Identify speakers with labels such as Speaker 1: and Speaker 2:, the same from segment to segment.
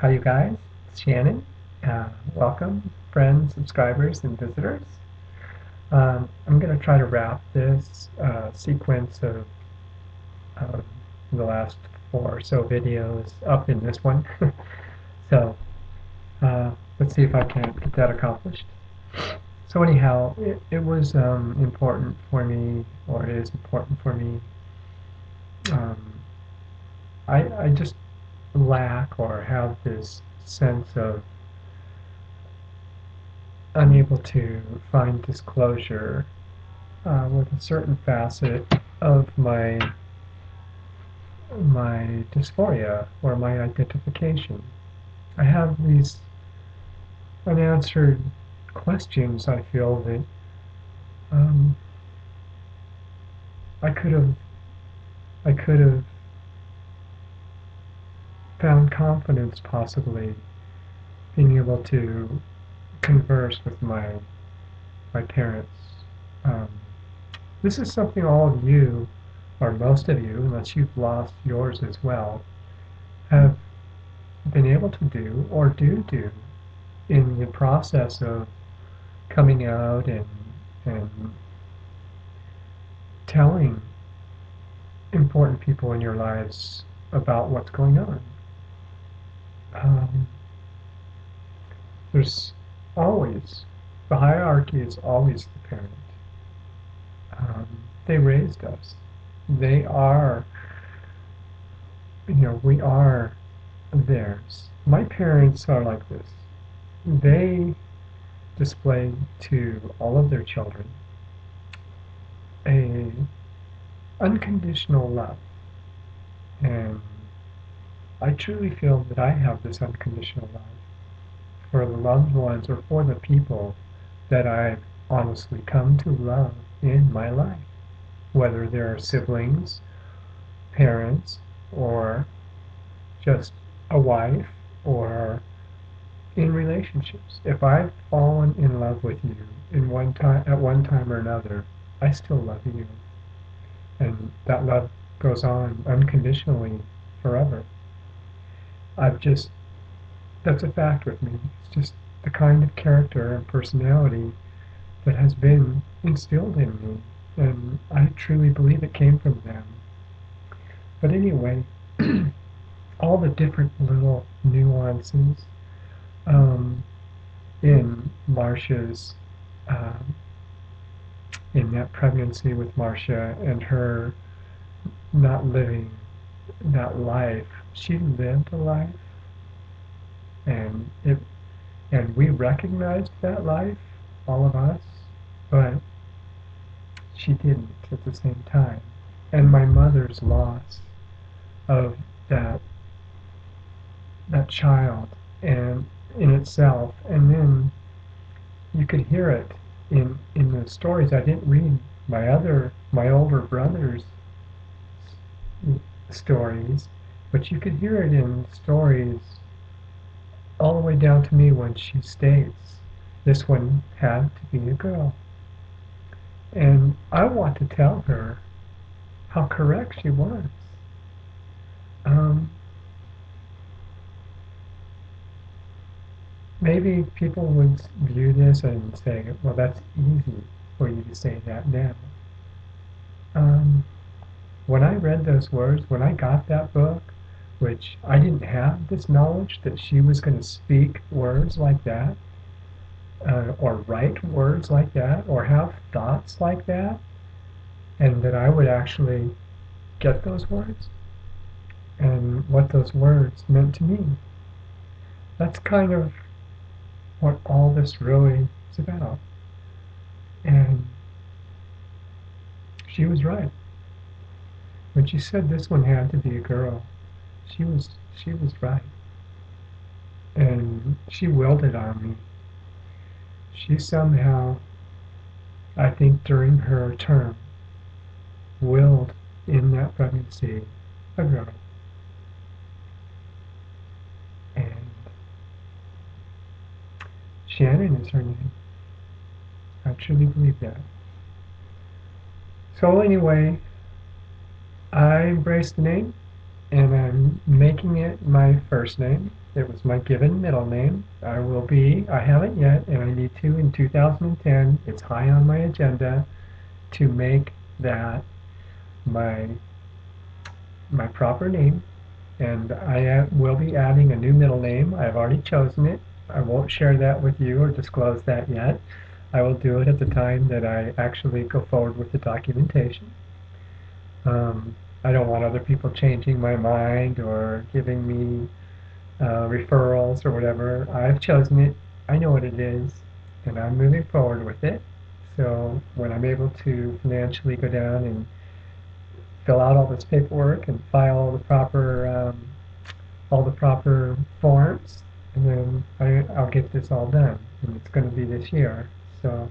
Speaker 1: Hi, you guys. It's Shannon. Welcome, friends, subscribers, and visitors. I'm going to try to wrap this sequence of um, the last four or so videos up in this one. So let's see if I can get that accomplished. So anyhow, it was important for me, or it is important for me. Um, I just lack or have this sense of unable to find disclosure with a certain facet of my dysphoria or my identification. I have these unanswered questions. I feel that um, I could have I could have found confidence possibly being able to converse with my parents. Um, this is something all of you, or most of you, unless you've lost yours as well, have been able to do or do in the process of coming out and telling important people in your lives about what's going on. Um, there's always, the hierarchy is always the parent. Um, they raised us. They are, we are theirs. My parents are like this. They display to all of their children a unconditional love. And I truly feel that I have this unconditional love for the loved ones or for the people that I've honestly come to love in my life, whether they're siblings, parents, or just a wife, or in relationships. If I've fallen in love with you at one time or another, I still love you, and that love goes on unconditionally forever. I've just That's a fact with me. It's just the kind of character and personality that has been instilled in me, and I truly believe it came from them. But anyway, all the different little nuances um, in Marcia's, um, in that pregnancy with Marcia and her not living that life. She lived a life, and we recognized that life, all of us, but she didn't at the same time. And my mother's loss of that that child and in itself, and then you could hear it in the stories. I didn't read my older brother's stories, but you could hear it in stories all the way down to me when she states this one had to be a girl. And I want to tell her how correct she was. Um, Maybe people would view this and say, well, that's easy for you to say that now. Um, when I read those words, when I got that book, which I didn't have this knowledge that she was going to speak words like that, or write words like that, or have thoughts like that, and that I would actually get those words and what those words meant to me. That's kind of what all this really is about. And she was right. When she said this one had to be a girl, she was right. And she willed it on me. She somehow, I think during her term, willed in that pregnancy a girl. And Shannon is her name. I truly believe that. So anyway, I embrace the name, and I'm making it my first name. It was my given middle name. I haven't yet, and I need to in 2010. It's high on my agenda to make that my my proper name, and I will be adding a new middle name. I've already chosen it. I won't share that with you or disclose that yet. I will do it at the time that I actually go forward with the documentation. Um, I don't want other people changing my mind or giving me referrals or whatever. I've chosen it. I know what it is, and I'm moving forward with it. So when I'm able to financially go down and fill out all this paperwork and file all the proper forms, and then I'll get this all done, and it's going to be this year. So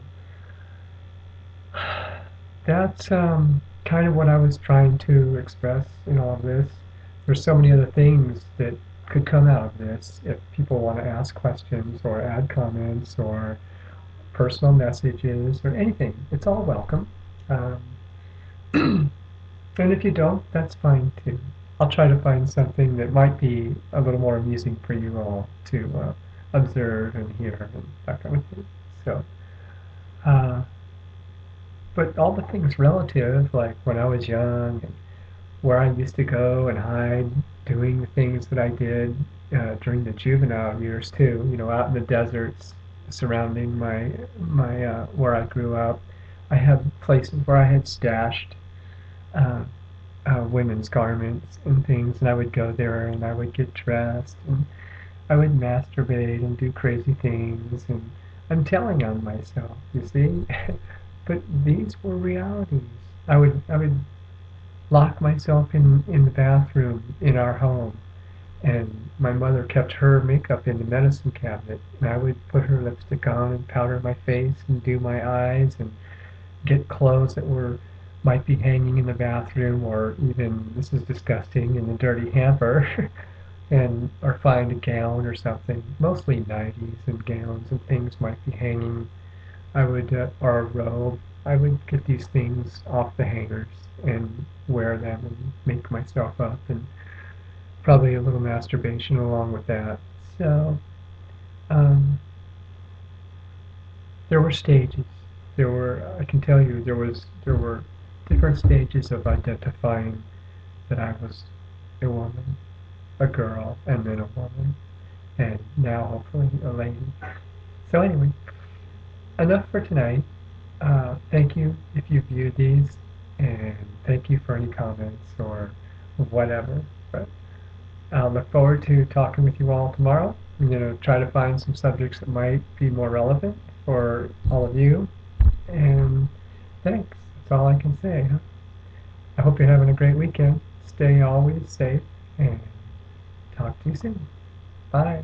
Speaker 1: that's kind of what I was trying to express in all of this. There's so many other things that could come out of this if people want to ask questions or add comments or personal messages or anything. It's all welcome. Um, and if you don't, that's fine too. I'll try to find something that might be a little more amusing for you all to observe and hear and that kind of thing. So, uh, but all the things relative, like when I was young and where I used to go and hide, doing the things that I did during the juvenile years too. You know, out in the deserts surrounding my where I grew up. I have places where I had stashed uh, women's garments and things, and I would go there and I would get dressed and I would masturbate and do crazy things, and I'm telling on myself, you see. But these were realities. I would lock myself in the bathroom in our home, and my mother kept her makeup in the medicine cabinet, and I would put her lipstick on and powder my face and do my eyes and get clothes that were might be hanging in the bathroom or even, this is disgusting, in the dirty hamper. And or find a gown or something, mostly nighties and gowns and things might be hanging. I would or a robe. I would get these things off the hangers and wear them and make myself up, and probably a little masturbation along with that. So um, there were stages. I can tell you, there were different stages of identifying that I was a woman, a girl, and then a woman, and now hopefully a lady. So anyway, enough for tonight. Thank you if you viewed these, and thank you for any comments or whatever. But I'll look forward to talking with you all tomorrow. I'm going to try to find some subjects that might be more relevant for all of you. And thanks. That's all I can say. Huh? I hope you're having a great weekend. Stay always safe, and talk to you soon. Bye.